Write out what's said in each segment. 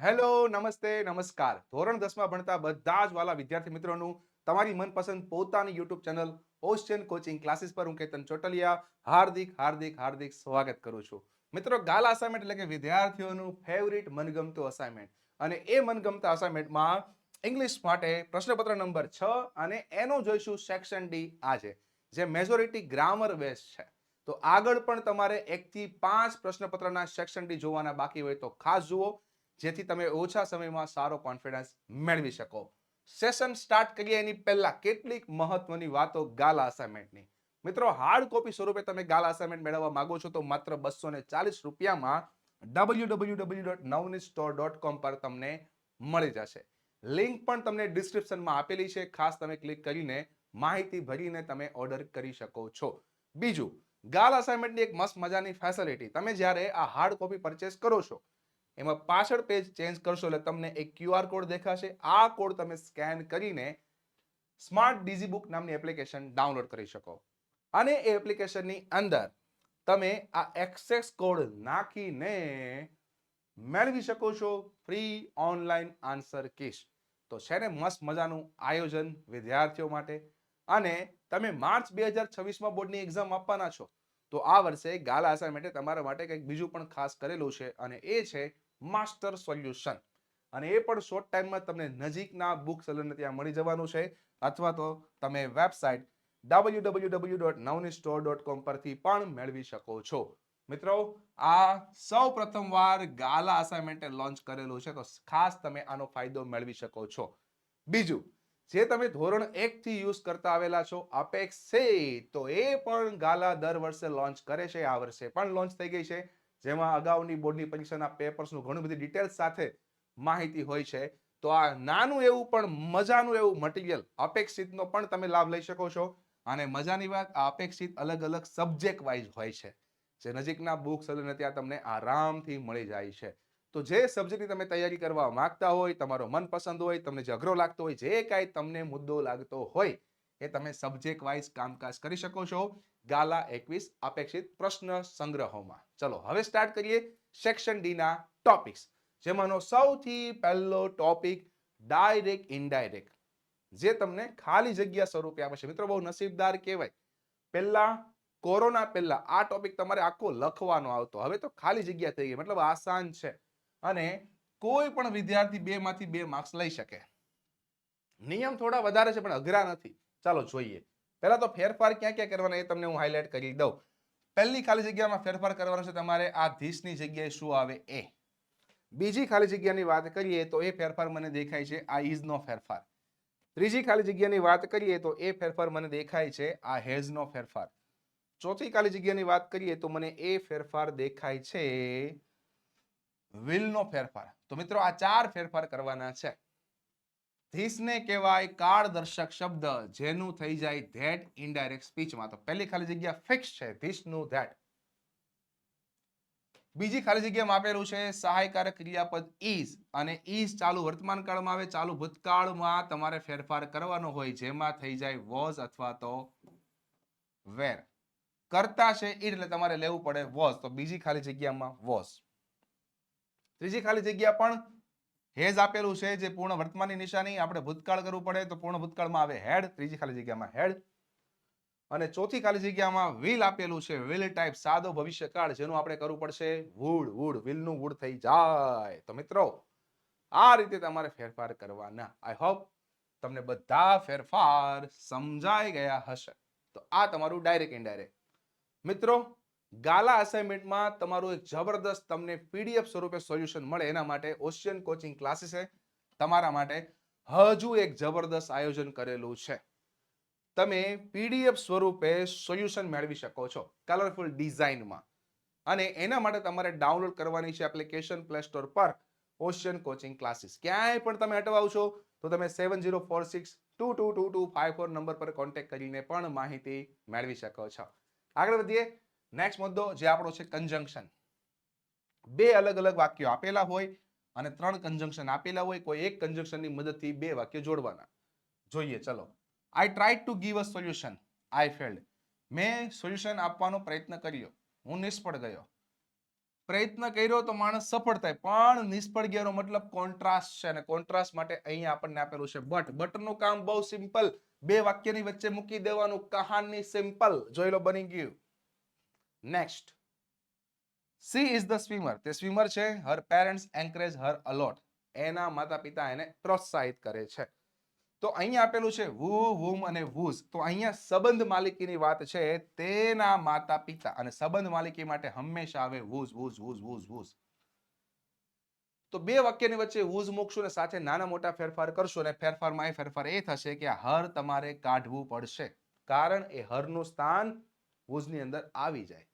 Hello, નમસ્તે, નમસ્કાર. ધોરણ 10માં ભણતા બધા જ વાલા વિદ્યાર્થી મિત્રોનું તમારી મનપસંદ પોતાની YouTube channel ocean coaching classes પર હું કેતન ચોટલિયા હાર્દિક સ્વાગત કરું છું. મિત્રો, ગાલા અસાઇનમેન્ટ એટલે કે વિદ્યાર્થીઓનું ફેવરિટ મનગમતું અસાઇનમેન્ટ, અને એ મનગમતા અસાઇનમેન્ટમાં ઇંગ્લિશ માટે પ્રશ્નપત્ર નંબર 6 અને એનો જોઈશું સેક્શન ડી આજે, જે મેજોરિટી ગ્રામર બેઝ છે. તો આગળ પણ તમારે 1 થી 5 પ્રશ્નપત્રના સેક્શન ડી જોવાના બાકી હોય તો ખાસ જુઓ, જેથી તમે ઓછા સમયમાં સારો કોન્ફિડન્સ મેળવી શકો. સેશન સ્ટાર્ટ કરીએ એની પહેલા કેટલીક મહત્વની વાતો ગાલા અસાઇનમેન્ટની. મિત્રો, હાર્ડ કોપી સ્વરૂપે તમે ગાલા અસાઇનમેન્ટ મેળવવા માંગો છો તો માત્ર 240 રૂપિયામાં www.navniststore.com પર તમને મળી જશે. લિંક પણ તમને ડિસ્ક્રિપ્શનમાં આપેલી છે, ખાસ તમે ક્લિક કરીને માહિતી ભરીને તમે ઓર્ડર કરી શકો છો. બીજું, ગાલા અસાઇનમેન્ટની એક મસ્ત મજાની ફેસિલિટી, તમે જ્યારે આ હાર્ડ કોપી પરચેસ કરો છો એમાં પાછળ પેજ ચેન્જ કરશો એટલે તમને એક QR કોડ દેખાશે. આ કોડ તમે સ્કેન કરીને સ્માર્ટ ડિઝીબુક નામની એપ્લિકેશન ડાઉનલોડ કરી શકો, અને એ એપ્લિકેશનની અંદર તમે આ એક્સેસ કોડ નાખીને મેળવી શકો છો ફ્રી ઓનલાઈન આન્સર કીસ. તો છે ને મસ્ત મજાનું આયોજન વિદ્યાર્થીઓ માટે. અને તમે માર્ચ 2026માં બોર્ડની એક્ઝામ આપવાના છો તો આ વર્ષે ગાલા અસાઇનમેન્ટે તમારા માટે કંઈક બીજું પણ ખાસ કરેલું છે, અને એ છે માસ્ટર સોલ્યુશન. અને એ પણ શોર્ટ ટાઈમમાં તમને નજીકના બુક સેલરને ત્યાં મળી જવાનું છે, અથવા તો તમે વેબસાઇટ www.navniststore.com પરથી પણ મેળવી શકો છો. મિત્રો, આ સૌ પ્રથમવાર ગાલા અસાઇનમેન્ટે લોન્ચ કરેલું છે, તો ખાસ તમે આનો ફાયદો મેળવી શકો છો. બીજું, જે તમે ધોરણ 1 થી યુઝ કરતા આવેલા છો અપેક્ષ છે, તો એ પણ ગાલા દર વર્ષે લોન્ચ કરે છે. આ વર્ષે પણ લોન્ચ થઈ ગઈ છે, જેમાં અગાઉની બોર્ડની પરીક્ષાના પેપર્સનું ઘણું બધી ડિટેલ્સ સાથે માહિતી હોય છે. તો આ નાનું એવું પણ મજાનું એવું મટીરિયલ અપેક્ષિતનો પણ તમે લાભ લઈ શકો છો. અને મજાની વાત, આ અપેક્ષિત અલગ અલગ સબ્જેક્ટ વાઇઝ હોય છે, જે નજીકના બુક સેલરને ત્યાં તમને આરામથી મળી જાય છે. તો જે સબ્જેક્ટની તમે તૈયારી કરવા માંગતા હોય, તમારો મનપસંદ હોય, તમને જે અઘરો લાગતો હોય, જે કાંઈ તમને મુદ્દો લાગતો હોય, એ તમે સબ્જેક્ટ વાઇઝ કામકાજ કરી શકો છો ગાલા 21 અપેક્ષિત પ્રશ્ન સંગ્રહોમાં. ચલો હવે સ્ટાર્ટ કરીએ સેક્શન ડી ના ટોપિક્સ, જેમાંનો સૌથી પહેલો ટોપિક ડાયરેક્ટ ઇનડાયરેક્ટ, જે તમને ખાલી જગ્યા સ્વરૂપે આપે છે. મિત્રો, બહુ નસીબદાર કહેવાય. પહેલા કોરોના પહેલા આ ટોપિક તમારે આખો લખવાનો આવતો, હવે તો ખાલી જગ્યા થઈ ગઈ, મતલબ આસાન છે, અને કોઈ પણ વિદ્યાર્થી 2 માંથી 2 માર્ક્સ લઈ શકે. નિયમ થોડા વધારે છે પણ અઘરા નથી. ચાલો જોઈએ. પહેલા તો ફેરફાર ક્યાં ક્યાં કરવાના એ તમને હું હાઇલાઇટ કરી દઉં. પહેલી ખાલી જગ્યામાં ફેરફાર કરવાનો છે તમારે, આ ધીસની જગ્યાએ શું આવે એ. બીજી ખાલી જગ્યાની વાત કરીએ તો એ ફેરફાર મને દેખાય છે આ ઇઝનો ફેરફાર. ત્રીજી ખાલી જગ્યાની વાત કરીએ તો એ ફેરફાર મને દેખાય છે આ હેઝનો ફેરફાર. ચોથી ખાલી જગ્યાની વાત કરીએ તો મને એ ફેરફાર દેખાય છે વિલનો ફેરફાર. તો મિત્રો, આ 4 ફેરફાર કરવાના છે. ધીસને કહેવાય કાળદર્શક શબ્દ, જેનું થઈ જાય ધેટ ઇનડાયરેક્ટ સ્પીચમાં. તો પહેલી ખાલી જગ્યા ફિક્સ છે, ધીસનું ધેટ. બીજી ખાલી જગ્યામાં આપેલું છે સહાયકારક ક્રિયાપદ ઇઝ, અને ઇઝ ચાલુ વર્તમાન કાળમાં આવે. ચાલુ ભૂતકાળમાં તમારે ફેરફાર કરવાનો હોય, જેમાં થઈ જાય વોઝ અથવા તો વેર. કરતા છે ઈટ એટલે તમારે લેવું પડે વોઝ, તો બીજી ખાલી જગ્યામાં વોઝ. ત્રીજી ખાલી જગ્યા પણ હેઝ આપેલું છે, જે પૂર્ણ વર્તમાનની નિશાની, આપણે ભૂતકાળ કરવું પડે તો પૂર્ણ ભૂતકાળમાં આવે હેડ, ત્રીજી ખાલી જગ્યામાં હેડ. અને ચોથી ખાલી જગ્યામાં વિલ આપેલું છે, વિલ ટાઈપ સાદો ભવિષ્યકાળ, જેનું આપણે કરવું પડશે વુડ, વિલનું વુડ થઈ જાય. તો મિત્રો, આ રીતે તમારે ફેરફાર કરવાના. આઈ હોપ તમને બધા ફેરફાર સમજાઈ ગયા હશે. તો આ તમારું ડાયરેક્ટ ઇનડાયરેક્ટ. મિત્રો, ગાલા અસાઇનમેન્ટમાં તમારું એક જબરદસ્ત તમને પીડીએફ સ્વરૂપે સોલ્યુશન મળે એના માટે ઓશિયન કોચિંગ ક્લાસીસે તમારા માટે હજુ એક જબરદસ્ત આયોજન કરેલું છે. તમે પીડીએફ સ્વરૂપે સોલ્યુશન મેળવી શકો છો કલરફુલ ડિઝાઇનમાં, અને એના માટે તમારે ડાઉનલોડ કરવાની છે એપ્લિકેશન પ્લે સ્ટોર પર ઓશિયન કોચિંગ ક્લાસીસ. ક્યાંય પણ તમે અટવાવશો તો તમે 7046222254 નંબર પર કોન્ટેક્ટ કરીને પણ માહિતી મેળવી શકો છો. આગળ વધીએ. નેક્સ્ટ મુદ્દો જે આપણો છે કન્જંક્શન. 2 અલગ અલગ વાક્યો આપેલા હોય અને 3 કન્જંક્શન આપેલા હોય, કોઈ એક કન્જંક્શનની મદદથી 2 વાક્યો જોડવાના. જોઈએ, ચલો. I tried to give a solution. I failed. મેં સોલ્યુશન આપવાનો પ્રયત્ન કર્યો, હું નિષ્ફળ ગયો. પ્રયત્ન કર્યો તો માણસ સફળ થાય, પણ નિષ્ફળ ગયાનો મતલબ કોન્ટ્રાસ્ટ છે, અને કોન્ટ્રાસ્ટ માટે અહીંયા આપણને આપેલું છે બટ. બટનું કામ બહુ સિમ્પલ, બે વાક્યની વચ્ચે મૂકી દેવાનું, કહાની સિમ્પલ. જોઈ લો, બની ગયું. Next, C is the swimmer. તે સ્વિમર છે. હર પેરેન્ટ્સ એન્કરેજ હર અલોટ. એના માતા પિતા એને પ્રોત્સાહિત કરે છે. તો અહીંયા આપેલું છે વુ, વુમ અને વુઝ. તો અહીંયા સંબંધ માલિકીની વાત છે, તેના માતા પિતા, અને સંબંધ માલિકી માટે હંમેશા આવે whose, whose, whose, whose, whose. તો બે વાક્યની વચ્ચે વુઝ મૂકશું ને સાથે નાના મોટા ફેરફાર કરશું, અને ફેરફારમાં એ ફેરફાર એ થશે કે હર તમારે કાઢવું પડશે, કારણ એ હરનું સ્થાન વુઝની અંદર આવી જાય.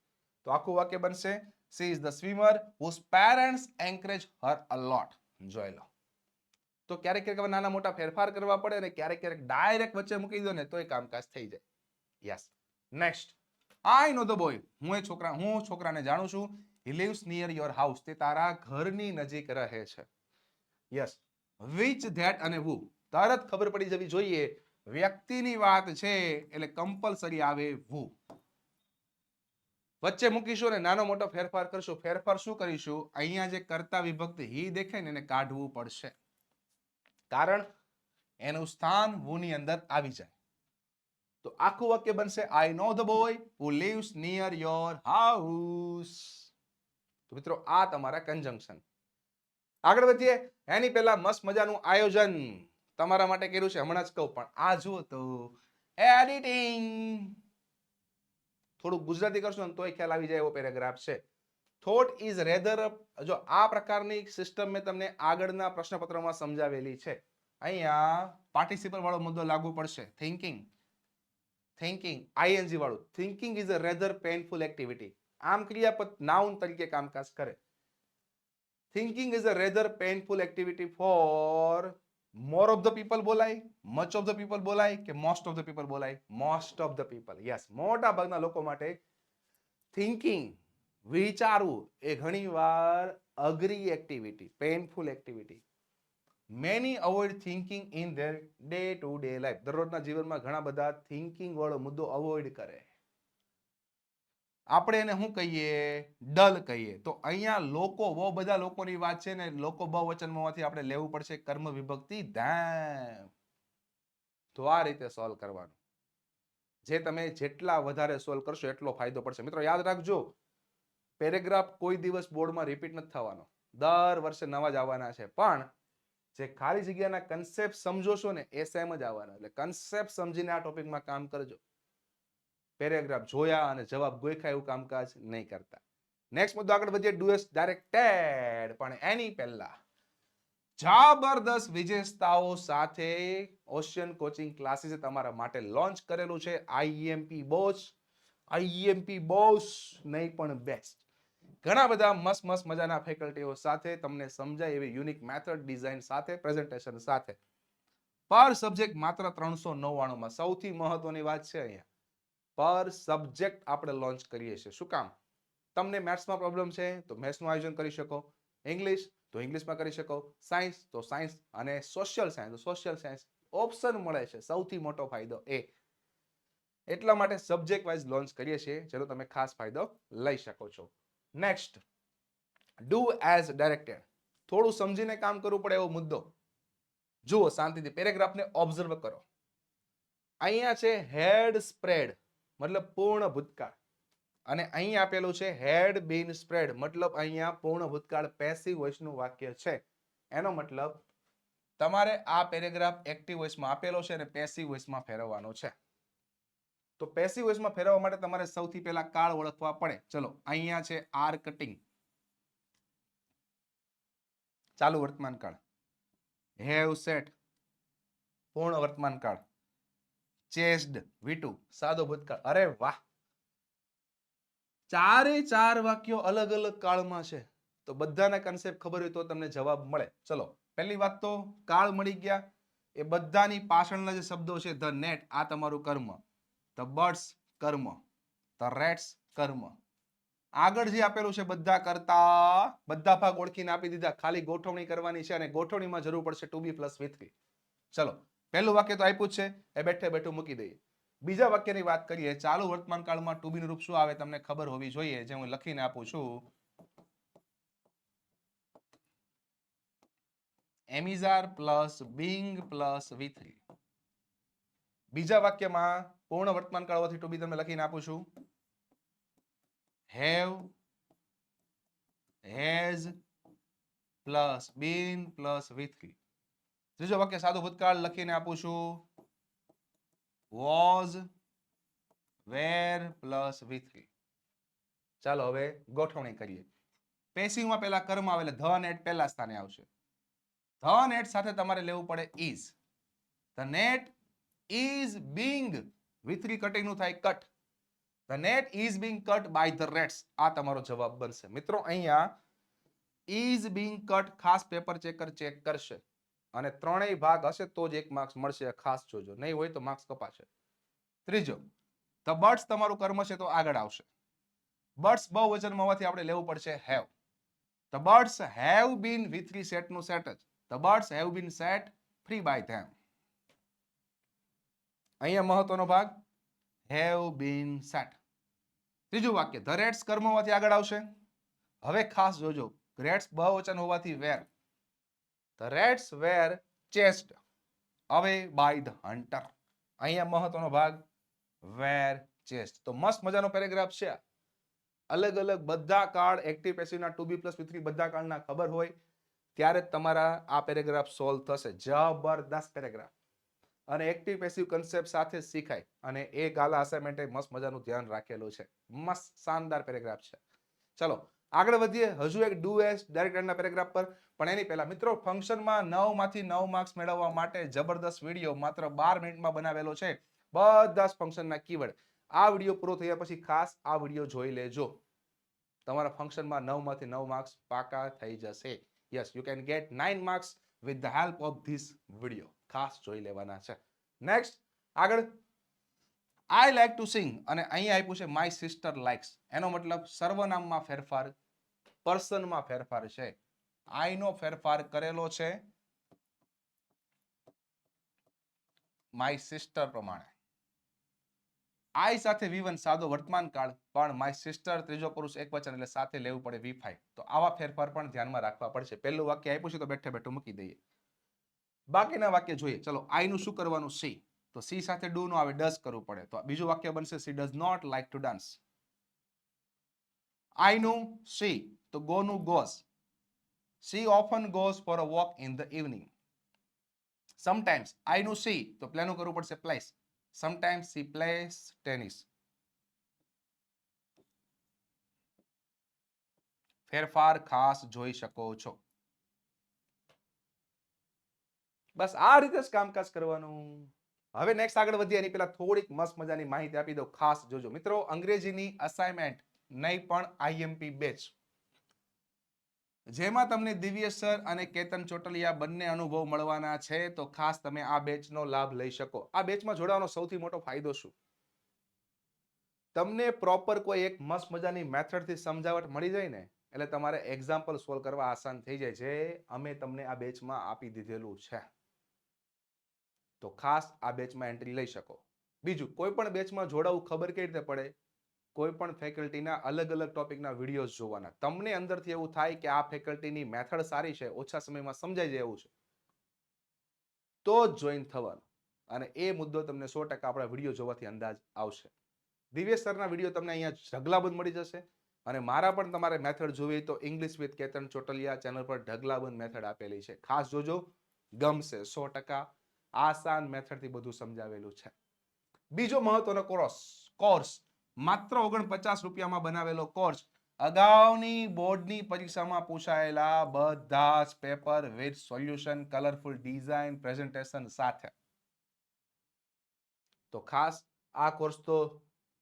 તો આખું વાક્ય બનશે, she is the swimmer whose parents encourage her a lot. જોઈ લો. તો ક્યારેક ક્યારેક નાના મોટા ફેરફાર કરવા પડે, અને ક્યારેક ક્યારેક ડાયરેક્ટ વચ્ચે મૂકી દો ને તોય કામકાજ થઈ જાય. Yes. Next, I know the boy. હું છોકરાને જાણું છું. He lives near your house. તે તારા ઘરની નજીક રહે છે. યસ. વિચ, ધેટ અને હુ તરત ખબર પડી જવી જોઈએ. વ્યક્તિની વાત છે એટલે કમ્પલસરી આવે હુ. વચ્ચે મૂકીશું અને નાનો મોટો ફેરફાર કરશું. ફેરફાર શું કરીશું? અહીંયા જે કર્તા વિભક્તિ હી દેખાય ને એને કાઢવું પડશે, કારણ એનું સ્થાન હુ ની અંદર આવી જાય. તો આખું વાક્ય બનશે, I know the boy who lives near your house. તો મિત્રો, આ તમારા કન્જંક્શન. આગળ વધીએ. એની પહેલા મસ્ત મજાનું આયોજન તમારા માટે કર્યું છે, હમણાં જ કહું, પણ આ જુઓ તો એડિટિંગ. થોડું ગુજરાતી કરશો ને તોય ખ્યાલ આવી જાય એવો પેરેગ્રાફ છે. Thought is rather. જો આ પ્રકારની સિસ્ટમ મેં તમને આગળના પ્રશ્નપત્રમાં સમજાવેલી છે. અહીંયા પાર્ટિસિપલ વાળો મુદ્દો લાગુ પડશે. થિંકિંગ આઈએનજી વાળું. Thinking is a rather painful activity. આમ ક્રિયાપદ નાઉન તરીકે કામકાજ કરે. Thinking is a rather painful activity for more of the people બોલાય, મચ ઓફ ધ પીપલ બોલાય, કે મોસ્ટ ઓફ ધ પીપલ બોલાય? Most of the people. Yes, મોટા ભાગના લોકો માટે થિંકિંગ, વિચારવું, એ ઘણીવાર અઘરી activity, painful activity. Many avoid thinking in their day to day life. દરરોજના જીવનમાં ઘણા બધા થિંકિંગ વાળો મુદ્દો અવોઇડ કરે. આપણે એને શું કહીએ? ડલ કહીએ. તો અહીંયા લોકો, બહુ બધા લોકોની વાત છે ને, લોકો બહુવચનમાંથી આપણે લેવું પડશે કર્મ વિભક્તિ ધેમ. તો આ રીતે સોલ્વ કરવાનું. જે તમે જેટલા વધારે સોલ્વ કરશો એટલો ફાયદો પડશે. મિત્રો યાદ રાખજો, પેરેગ્રાફ કોઈ દિવસ બોર્ડમાં રિપીટ નથી થવાનો, દર વર્ષે નવા જ આવવાના છે. પણ જે ખાલી જગ્યાના કન્સેપ્ટ સમજો છો ને એ સેમ જ આવવાના. એટલે કન્સેપ્ટ સમજીને આ ટોપિકમાં કામ કરજો. પેરેગ્રાફ જોયા અને જવાબ ગોખ્યા એવું કામકાજ નહીં કરતા. નેક્સ્ટ મુદ્દો આગળ વધીએ. Do S directed. પણ એની પહેલા જબરદસ્ત વિજેતાઓ સાથે ઓશિયન કોચિંગ ક્લાસીસ તમારા માટે લોન્ચ કરેલું છે. IMP boss. આઈએમપી બોસ નહીં પણ બેસ્ટ. ઘણા બધા મસ્ત મસ્ત મજાના ફેકલ્ટીઓ સાથે તમને સમજાય એવી યુનિક મેથડ ડિઝાઇન સાથે, પ્રેઝન્ટેશન સાથે, પર સબ્જેક્ટ માત્ર 399 માં. સૌથી મહત્વની વાત છે અહીંયા, પર સબ્જેક્ટ આપણે લોન્ચ કરીએ છીએ. શું કામ? તમને મેથ્સમાં પ્રોબ્લેમ છે તો મેથ્સનું આયોજન કરી શકો, ઇંગ્લિશ તો ઇંગ્લિશમાં કરી શકો, સાયન્સ તો સાયન્સ, અને સોશિયલ સાયન્સ તો સોશિયલ સાયન્સ. ઓપ્શન મળે છે. સૌથી મોટો ફાયદો એ. એટલા માટે સબ્જેક્ટ વાઇઝ લોન્ચ કરીએ છીએ, જેનો તમે ખાસ ફાયદો લઈ શકો છો. Next, do as directed. થોડું સમજીને કામ કરવું પડે એવો મુદ્દો. જુઓ શાંતિથી, પેરેગ્રાફને ઓબ્ઝર્વ કરો. અહીંયા છે હેડ સ્પ્રેડ, મતલબ પૂર્ણ ભૂતકાળ, અને અહીં આપેલું છે હેડ બીન સ્પ્રેડ, મતલબ અહીંયા પૂર્ણ ભૂતકાળ પેસિવ વોઇસનું વાક્ય છે. એનો મતલબ તમારે આ પેરેગ્રાફ એક્ટિવ વોઇસમાં આપેલો છે અને પેસિવ વોઇસમાં ફેરવવાનો છે. તો પેસિવ વોઇસમાં ફેરવવા માટે તમારે સૌથી પહેલા કાળ ઓળખવા પડે. ચલો, અહીંયા છે આર કટિંગ, ચાલુ વર્તમાન કાળ. હેવ સેટ, પૂર્ણ વર્તમાન કાળ. ચેસ્ડ, વીટુ, સાદો ભૂતકાળ. અરે વાહ, ચારે ચાર વાક્યો અલગ અલગ કાળમાં છે. તો બધાના કન્સેપ્ટ ખબર હોય તો તમને જવાબ મળે. ચલો, પહેલી વાત તો કાળ મળી ગયા. એ બધાની પાછળના જે શબ્દો છે, ધ નેટ આ તમારું કર્મ, ધ બર્ડ્સ કર્મ, ધ રેટ્સ કર્મ. આગળ જે આપેલું છે બધા કરતા, બધા ભાગ ઓળખીને આપી દીધા. ખાલી ગોઠવણી કરવાની છે, અને ગોઠવણીમાં જરૂર પડશે ટુ બી પ્લસ વી3. ચલો, પહેલું વાક્ય તો આપ્યું છે, એ બેઠે બેઠું મૂકી દઈએ. બીજા વાક્યની વાત કરીએ. ચાલુ વર્તમાન કાળમાં ટુ બી નું રૂપ શું આવે તમને ખબર હોવી જોઈએ, જે હું લખીને આપું છું. એમિઝાર પ્લસ બિંગ પ્લસ V3. બીજા વાક્યમાં પૂર્ણ વર્તમાન કાળ હોવાથી ટુ બી તમને લખીને આપું છું. Have, has plus bin plus V3. ત્રીજો વાક્ય સાદું ભૂતકાળ લખીને આપું છું. Was, wear plus V3. ચાલો હવે ગોઠવણી કરીએ. પેસિવમાં પહેલા કર્મ આવે એટલે ધ નેટ પહેલા સ્થાને આવશે. ધ નેટ સાથે તમારે લેવું પડે is. The net is being V3 cutting નું થાય cut. The net is being cut by the rats. આ તમારો જવાબ બનશે. મિત્રો અહીંયા ઇઝ બિંગ કટ ખાસ પેપર ચેકર ચેક કરશે અને ત્રણેય ભાગ હશે તો જ 1 માર્ક્સ મળશે. ખાસ જોજો, નહીં હોય તો માર્ક્સ કપાશે. ત્રીજો, ધ બર્ડ્સ તમારું કર્મ છે તો આગળ આવશે. બર્ડ્સ બહુવચનમાં હોવાથી આપણે લેવું પડશે have. The birds have been V3 set નું સેટ જ. The birds have been set free by them. અહીંયા મહત્વનો ભાગ હેવ બીન સેટ. ત્રીજું વાક્ય ધ રેટ્સ કર્મ હોવાથી આગળ આવશે. હવે ખાસ જોજો, રેટ્સ બહુવચન હોવાથી વેર. ધ રેટ્સ વેર ચેસ્ડ અવે બાય ધ હન્ટર. અહીંયા મહત્વનો ભાગ વેર ચેસ્ડ. તો મસ્ત મજાનો પેરેગ્રાફ છે. અલગ અલગ બધા કાળ એક્ટિવ પેસિવના 2B + V3 બધા કાળના ખબર હોય ત્યારે તમારા આ પેરેગ્રાફ સોલ્વ થશે. જબરદસ્ત પેરેગ્રાફ અને એક્ટિવ પેસિવ કન્સેપ્ટ સાથે શીખાય અને એ ગાલા અસાઇનમેન્ટે મસ્ત મજાનું ધ્યાન રાખેલું છે. મસ્ત શાનદાર પેરેગ્રાફ છે. ચલો આગળ વધીએ હજુ એક ડુ એસ ડાયરેક્ટરના પેરેગ્રાફ પર. પણ એની પહેલા મિત્રો ફંક્શનમાં 9 માંથી 9 માર્ક્સ મેળવવા માટે જબરદસ્ત વિડીયો માત્ર 12 મિનિટમાં બનાવેલો છે. બધા જ ફંક્શનના કીવર્ડ. આ વિડીયો પૂરો થયા પછી ખાસ આ વિડીયો જોઈ લેજો. તમારા ફંક્શનમાં 9 માંથી 9 માર્ક્સ પાકા થઈ જશે. Yes, you can get 9 marks with the help of this video. ખાસ જોઈ લેવાના છે. નેક્સ્ટ આગળ આઈ લાઈક ટુ સિંગ અને અહીંયા આપ્યું છે માય સિસ્ટર લાઇક્સ. એનો મતલબ સર્વનામમાં ફેરફાર, પર્સનમાં ફેરફાર છે. આઈ નો ફેરફાર કરેલો છે માય સિસ્ટર પ્રમાણે. આઈ સાથે V1 સાદો વર્તમાન કાળ, પણ માય સિસ્ટર ત્રીજો પુરુષ એકવચન એટલે સાથે લેવું પડે V5. તો આવા ફેરફાર પણ ધ્યાનમાં રાખવા પડશે. પહેલું વાક્ય આપ્યું છે તો બેઠે બેઠું મૂકી દઈએ. બાકીના વાક્ય જોઈએ. ચલો આઈ નું શું કરવાનું? સી. તો સી સાથે ડુ નો આવે, ડઝ કરવું પડે. તો બીજું વાક્ય બનશે she does not like to dance. I નું સી તો ગો નું goes. She often goes for a walk in the evening. Sometimes I નું સી તો પ્લેનું કરવું પડશે plays. Sometimes she plays tennis. ફેરફાર ખાસ જોઈ શકો છો. બસ આ રીતે જ કામકાજ કરવાનું. હવે નેક્સ્ટ આગળ વધીએ એની પહેલા થોડીક મસ્ત મજાની માહિતી આપી દો. ખાસ જોજો મિત્રો, અંગ્રેજીની અસાઇનમેન્ટ નહીં પણ આઈએમપી બેચ, જેમાં તમને દિવ્ય સર અને કેતન ચોટલિયા બંને અનુભવ મળવાના છે. તો ખાસ તમે આ બેચનો લાભ લઈ શકો. આ બેચમાં જોડાવાનો સૌથી મોટો ફાયદો શું? તમને પ્રોપર કોઈ એક મસ્ત મજાની મેથડથી સમજાવટ મળી જાય ને એટલે તમારે એક્ઝામ્પલ સોલ્વ કરવા આસાન થઈ જાય છે. અમે તમને આ બેચમાં આપી દીધેલું છે. તો ખાસ આ બેચમાં એન્ટ્રી લઈ શકો. બીજું, કોઈ પણ બેચમાં જોડાવું ખબર કઈ રીતે પડે? કોઈ પણ ફેકલ્ટીના અલગ અલગ ટોપિકના વિડીયોઝ જોવાના. તમને અંદરથી એવું થાય કે આ ફેકલ્ટીની મેથડ સારી છે, ઓછા સમયમાં સમજાઈ જાય એવું છે, તો જ જોઈન થવાનું. અને એ મુદ્દો તમને 100% આપણા વિડીયો જોવાથી અંદાજ આવશે. દિવ્યેશ સરના વિડીયો તમને અહીંયા ઢગલાબંધ મળી જશે. અને મારા પણ તમારે મેથડ જોવી તો English with Ketan Chotaliya channel પર ઢગલાબંધ મેથડ આપેલી છે. ખાસ જોજો, ગમશે. 100% આસાન મેથડથી બધું સમજાવેલું છે. બીજો મહત્વનો કોર્સ માત્ર 49 રૂપિયામાં બનાવેલો કોર્સ. અગાઉની બોર્ડની પરીક્ષામાં પૂછાયેલા બધા જ paper with solution, colourful design, presentation સાથે. તો ખાસ આ કોર્સ તો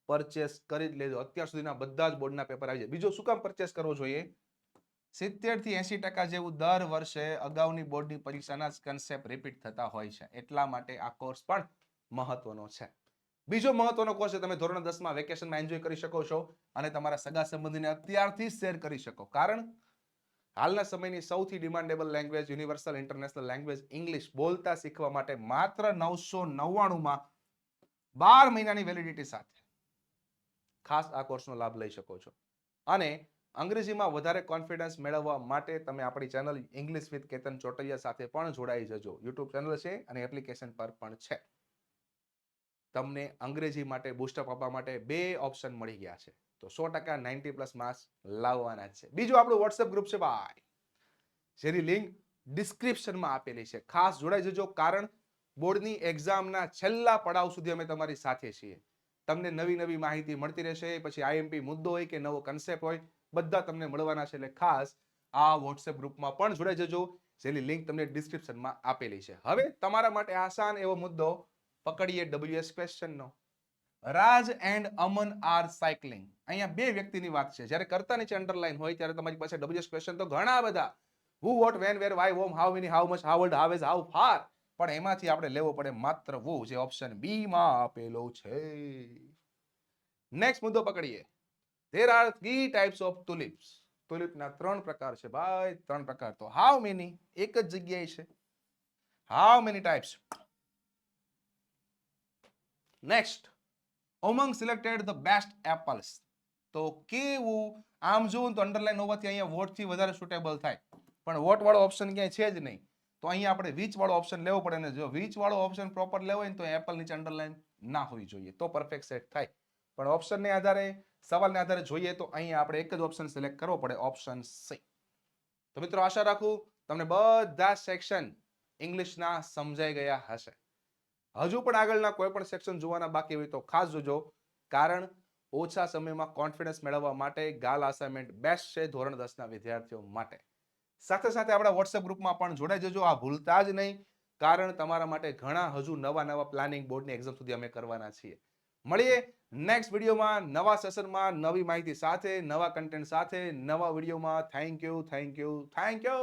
પરચેસ કરી જ લેજો. અત્યાર સુધીના બધા જ બોર્ડના પેપર આવી જાય. બીજો શું કામ પરચેસ કરવો જોઈએ? 70 થી 80% જેવું દર વર્ષે અગાઉની બોર્ડની પરીક્ષાના જ કન્સેપ્ટ રિપીટ થતા હોય છે. એટલા માટે આ કોર્સ પણ મહત્વનો છે. બીજો મહત્વનો કોર્સ છે, તમે ધોરણ 10માં વેકેશનમાં એન્જોય કરી શકો છો અને તમારા સગા સંબંધીને અત્યારથી શેર કરી શકો. કારણ હાલના સમયની સૌથી demandable language, universal international language English બોલતા શીખવા માટે માત્ર 999માં 12 મહિનાની વેલિડિટી સાથે ખાસ આ કોર્સનો લાભ લઈ શકો છો. અને અંગ્રેજીમાં વધારે કોન્ફિડન્સ મેળવવા માટે તમે આપણી channel English with Ketan Chotaliya સાથે પણ જોડાઈ જજો. યુટ્યુબ ચેનલ છે અને એપ્લિકેશન પર પણ છે. તમને અંગ્રેજી માટે બૂસ્ટઅપ આપવા માટે 2 ઓપ્શન મળી ગયા છે. તો 100% 90+ માર્ક્સ લાવવાના છે. બીજું આપણું વોટ્સએપ ગ્રુપ છે ભાઈ, જેની લિંક ડિસ્ક્રિપ્શનમાં આપેલી છે. ખાસ જોડાઈ જજો, કારણ બોર્ડની એક્ઝામના છેલ્લા પડાવ સુધી અમે તમારી સાથે છીએ. તમને નવી માહિતી મળતી રહેશે. પછી આઈએમપી મુદ્દો હોય કે નવો કન્સેપ્ટ હોય, બધા તમને મળવાના છે. એટલે ખાસ આ વોટ્સએપ ગ્રુપમાં પણ જોડાઈ જજો, જેની લિંક તમને ડિસ્ક્રિપ્શનમાં આપેલી છે. હવે તમારા માટે આસાન એવો મુદ્દો પકડીએ WS ક્વેશ્ચનનો. Raj and Aman are cycling. અહીંયા 2 વ્યક્તિની વાત છે. જ્યારે કરતા નીચે અંડરલાઈન હોય ત્યારે તમારી પાસે WS ક્વેશ્ચન તો ઘણા બધા, who, what, when, where, why, whom, how many, how much, how old, how is, how far, પણ એમાંથી આપણે લેવો પડે માત્ર wo, જે ઓપ્શન બી માં આપેલો છે. નેક્સ્ટ મુદ્દો પકડીએ. There are 3 types of tulips. તુલિપના 3 પ્રકાર છે ભાઈ, 3 પ્રકાર. તો how many એક જ જગ્યાએ છે. How many types? Next, among selected the best apples. તો કેવું, આમ જોઉં તો અંડરલાઈન હોવાથી અહીંયા વોટ થી વધારે સુટેબલ થાય, પણ વોટ વાળો ઓપ્શન ક્યાંય છે જ નહીં. તો અહીંયા આપણે વીચ વાળો ઓપ્શન લેવો પડે, ને જો વીચ વાળો ઓપ્શન પ્રોપર લેવો હોય ને તો એપલ નીચે અંડરલાઈન ના હોવી જોઈએ, તો પરફેક્ટ સેટ થાય. પણ ઓપ્શનને આધારે, સવાલને આધારે જોઈએ તો અહીંયા આપણે એક જ ઓપ્શન સિલેક્ટ કરવો પડે, ઓપ્શન સી. તો મિત્રો આશા રાખું તમને બધા સેક્શન ઇંગ્લિશના સમજાઈ ગયા હશે. હજુ પણ આગળના કોઈ પણ સેક્શન જોવાના બાકી હોય તો ખાસ જોજો, કારણ ઓછા સમયમાં કોન્ફિડન્સ મેળવવા માટે ગાલા અસાઇનમેન્ટ બેસ્ટ છે ધોરણ 10 ના વિદ્યાર્થીઓ માટે. સાથે સાથે આપણા વોટ્સએપ ગ્રુપમાં પણ જોડાઈ જજો, આ ભૂલતા જ નહીં, કારણ તમારા માટે ઘણા હજુ નવા પ્લાનિંગ બોર્ડની એક્ઝામ સુધી અમે કરવાના છીએ. મળીએ નેક્સ્ટ વિડીયોમાં, નવા સેશનમાં, નવી માહિતી સાથે, નવા કન્ટેન્ટ સાથે, નવા વિડીયોમાં. Thank you.